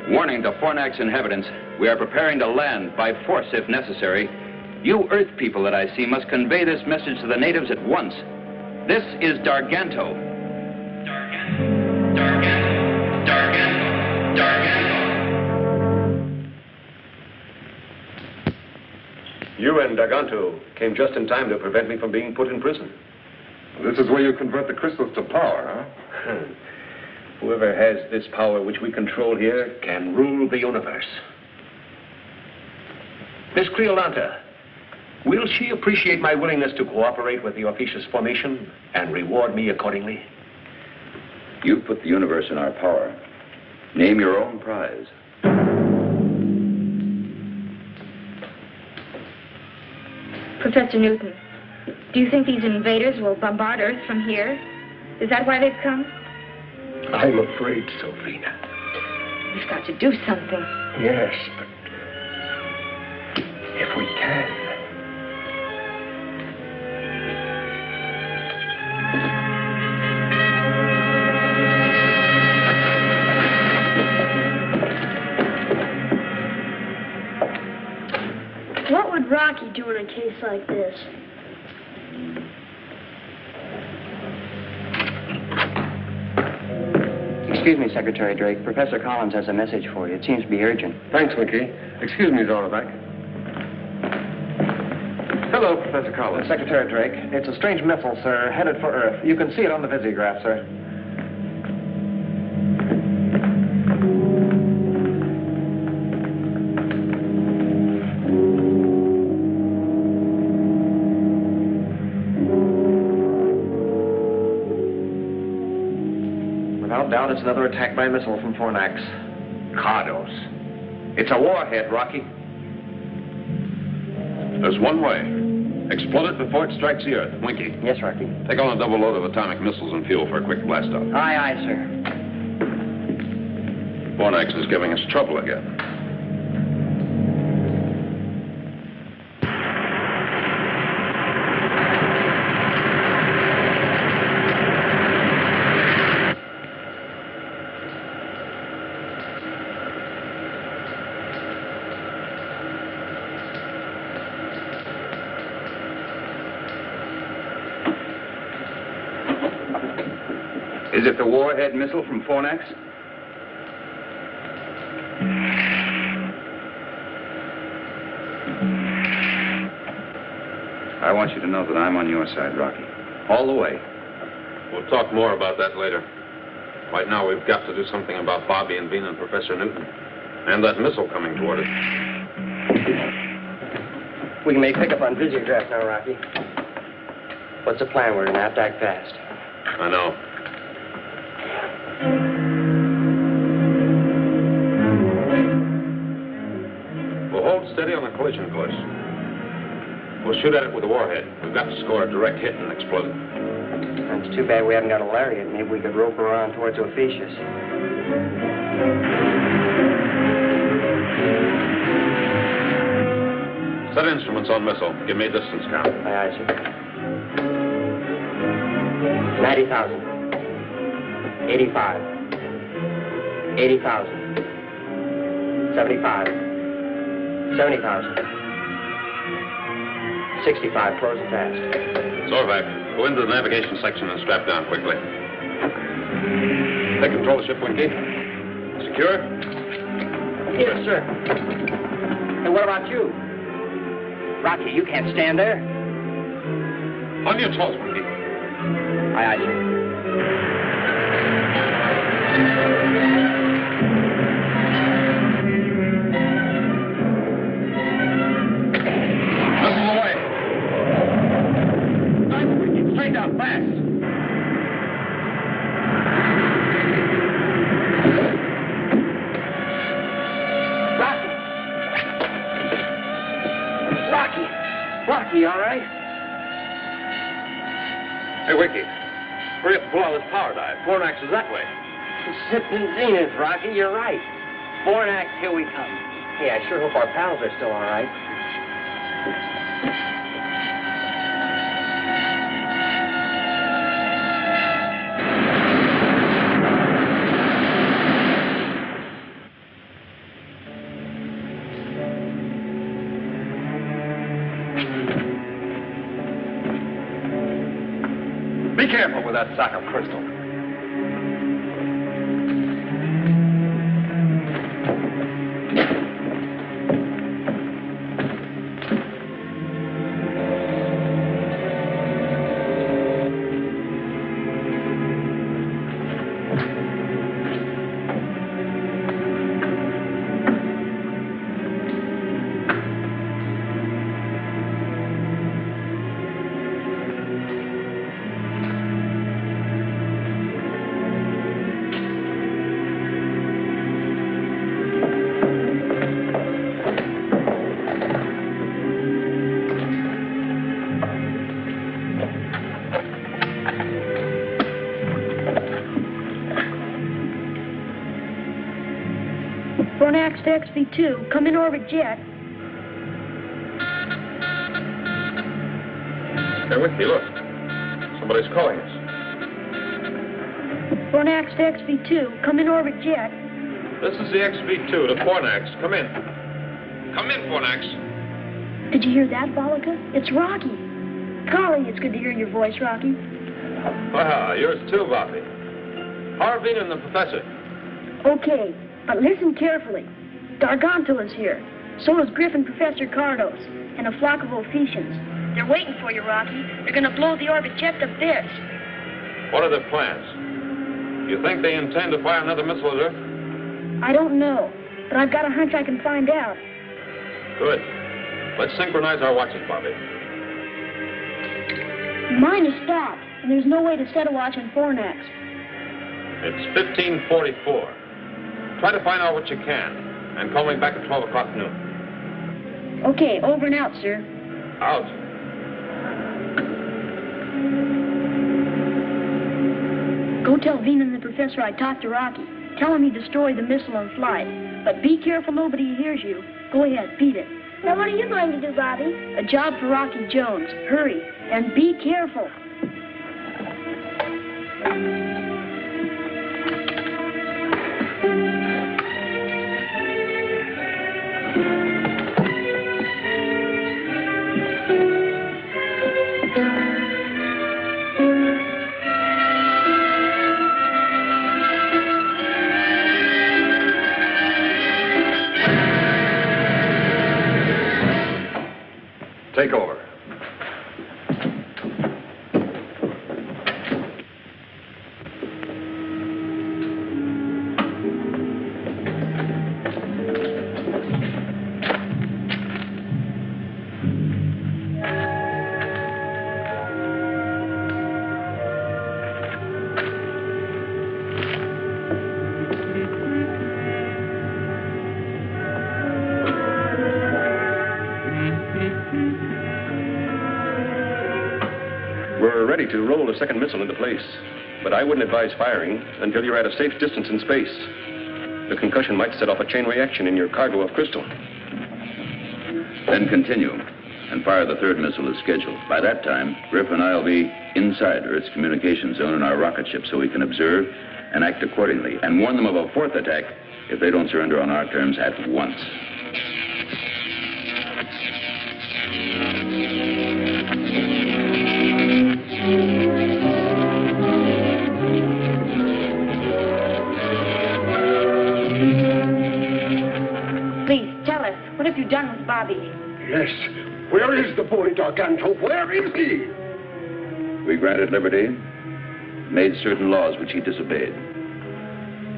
Warning to Fornax inhabitants, we are preparing to land by force if necessary You Earth people that I see must convey this message to the natives at once. This is Darganto. You and Darganto came just in time to prevent me from being put in prison. This is where you convert the crystals to power, huh? Whoever has this power which we control here can rule the universe. Miss Creolanta, will she appreciate my willingness to cooperate with the officious formation and reward me accordingly? You put the universe in our power. Name your own prize. Professor Newton, do you think these invaders will bombard Earth from here? Is that why they've come? I'm afraid so, Vina. We've got to do something. Yes, but if we can. What would Rocky do in a case like this? Excuse me, Secretary Drake. Professor Collins has a message for you. It seems to be urgent. Thanks, Mickey. Excuse me, Zornovac. Hello, Professor Collins. Secretary Drake, it's a strange missile, sir, headed for Earth. You can see it on the visiograph, sir. Without doubt, it's another attack by missile from Fornax. Cardos. It's a warhead, Rocky. There's one way. Explode it before it strikes the Earth. Winky. Yes, Rocky. Take on a double load of atomic missiles and fuel for a quick blast-off. Aye, aye, sir. Fornax is giving us trouble again. Is it the warhead missile from Fornax? I want you to know that I'm on your side, Rocky. All the way. We'll talk more about that later. Right now, we've got to do something about Bobby and Bean and Professor Newton. And that missile coming toward us. We can make pickup on visiograph now, Rocky. What's the plan? We're going to have to act fast. I know. We'll hold steady on the collision course. We'll shoot at it with a warhead. We've got to score a direct hit and explode it. It's too bad we haven't got a lariat. Maybe we could rope around towards Ophiuchus. Set instruments on missile. Give me a distance count. Aye, aye, sir. 90,000. 85. 80,000. 75. 70,000. 65. Closing fast. Zorvac, go into the navigation section and strap down quickly. Take control of the ship, Winky. Secure? Yes, sir. And what about you? Rocky, you can't stand there. On your toes, Winky. Aye, aye, sir. Missile away. Nice, Winky. Straight down, fast. Rocky, all right? Hey, Winky. Hurry up and pull out this power dive. Fornax is that way. Sipping zenith, Rocky, you're right. Fornax, here we come. Hey, I sure hope our pals are still all right. that sack of crystal. Fornax to XV2. Come in orbit jet. They're with me, look. Somebody's calling us. Fornax to XV2. Come in orbit jet. This is the XV2 to Fornax. Come in. Come in, Fornax. Did you hear that, Volika? It's Rocky. Golly, it's good to hear your voice, Rocky. Ah, yours too, Bobby. Harvey and the professor. Okay, but listen carefully. Darganto is here. So is Griffin Professor Cardos and a flock of Ophicians. They're waiting for you, Rocky. They're going to blow the orbit jet to bits. What are their plans? You think they intend to fire another missile at Earth? I don't know, but I've got a hunch I can find out. Good. Let's synchronize our watches, Bobby. Mine is stopped, and there's no way to set a watch on Fornax. It's 15:44. Try to find out what you can, and call me back at 12 o'clock noon. Okay, over and out, sir. Out. Go tell Veen and the professor I talked to Rocky. Tell him he destroyed the missile on flight. But be careful nobody hears you. Go ahead, feed it. Now what are you going to do, Bobby? A job for Rocky Jones. Hurry, and be careful. Take over. We're ready to roll a second missile into place, but I wouldn't advise firing until you're at a safe distance in space. The concussion might set off a chain reaction in your cargo of crystal. Then continue and fire the third missile as scheduled. By that time, Griff and I will be inside Earth's communication zone in our rocket ship so we can observe and act accordingly and warn them of a fourth attack if they don't surrender on our terms at once. Please, tell us, what have you done with Bobby? Yes. Where is the boy, Darganto? Where is he? We granted liberty, made certain laws which he disobeyed.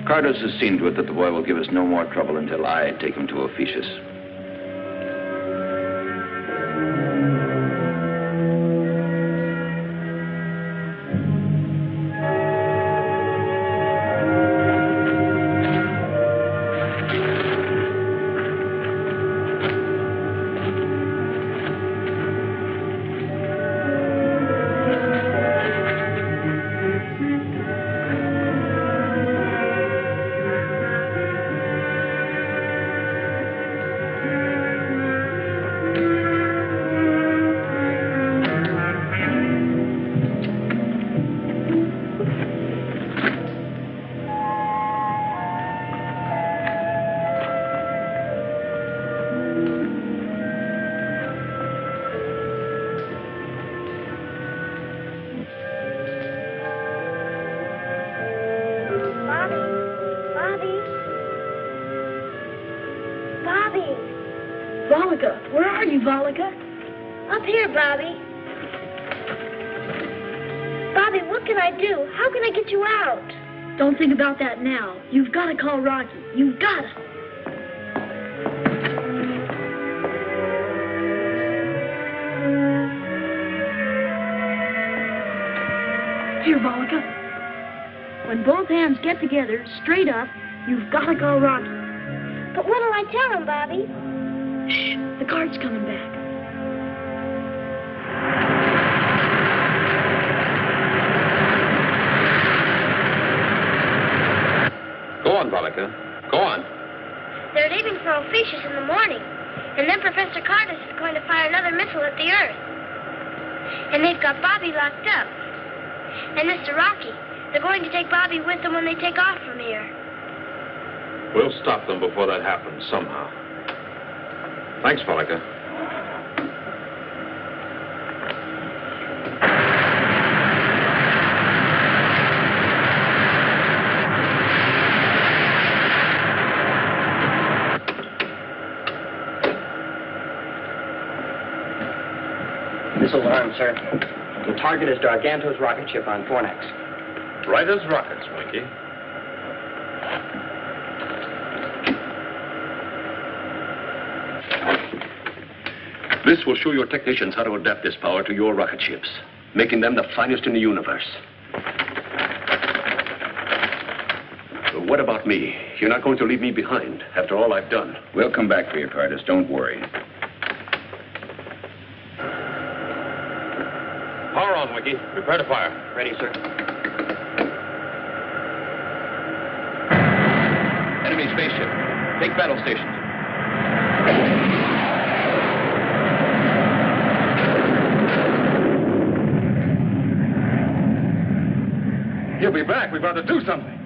Cardos has seen to it that the boy will give us no more trouble until I take him to Ophiuchus. Volika, where are you, Volika? Up here, Bobby. Bobby, what can I do? How can I get you out? Don't think about that now. You've got to call Rocky. You've got to. Here, Volika. When both hands get together, straight up, you've got to call Rocky. But what'll I tell him, Bobby? Shh, the card's coming back. Go on, Volika. Go on. They're leaving for Ophiuchus in the morning. And then Professor Cardus is going to fire another missile at the Earth. And they've got Bobby locked up. And Mr. Rocky. They're going to take Bobby with them when they take off from here. We'll stop them before that happens, somehow. Thanks, Volika. Missile armed, sir. The target is Garganto's rocket ship on Fornax. Right as rockets, Winky. This will show your technicians how to adapt this power to your rocket ships, making them the finest in the universe. But what about me? You're not going to leave me behind after all I've done. We'll come back for you, Cardus. Don't worry. Power on, Winky. Prepare to fire. Ready, sir. Enemy spaceship. Take battle stations. He'll be back. We've got to do something.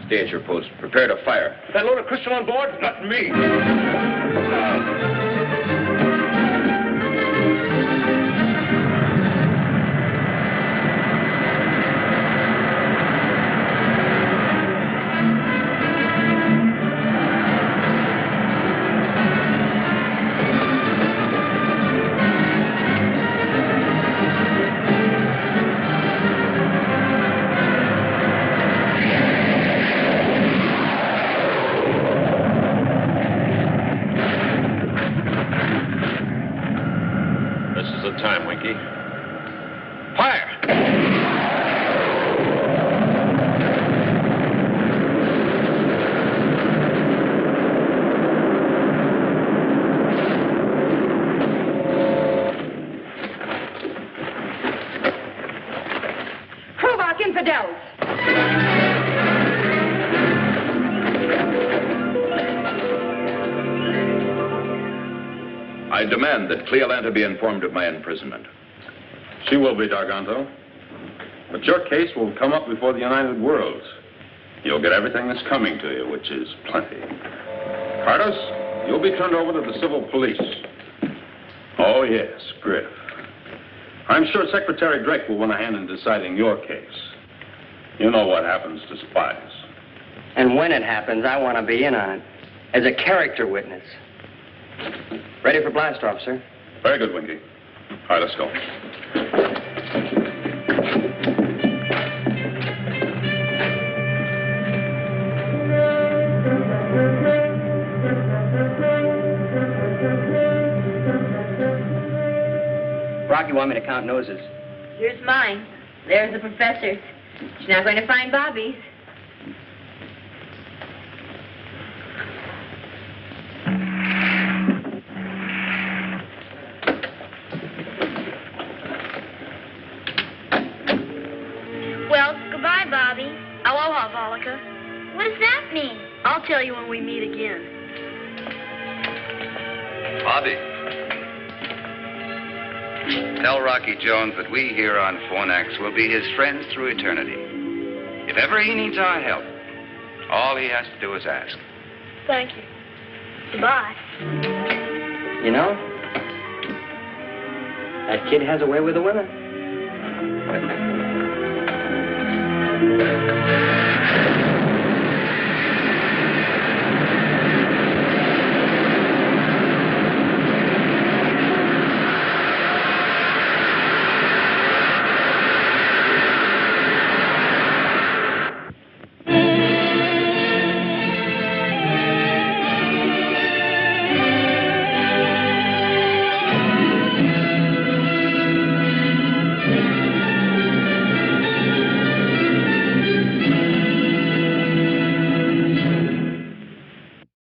Stay at your post. Prepare to fire. That load of crystal on board? Not me. Time, Winky. Fire! Provoke infidels! I demand that Cleolanta be informed of my imprisonment. She will be, Garganto. But your case will come up before the United Worlds. You'll get everything that's coming to you, which is plenty. Cardus, you'll be turned over to the civil police. Oh, yes, Griff. I'm sure Secretary Drake will want a hand in deciding your case. You know what happens to spies. And when it happens, I want to be in on it. As a character witness. Ready for blast off, sir. Very good, Winky. All right, let's go. Rocky, you want me to count noses? Here's mine. There's the professor's. She's not going to find Bobby's. Well, goodbye, Bobby. Aloha, Volika. What does that mean? I'll tell you when we meet again. Bobby. Tell Rocky Jones that we here on Fornax will be his friends through eternity. If ever he needs our help, all he has to do is ask. Thank you. Goodbye. You know, that kid has a way with the women.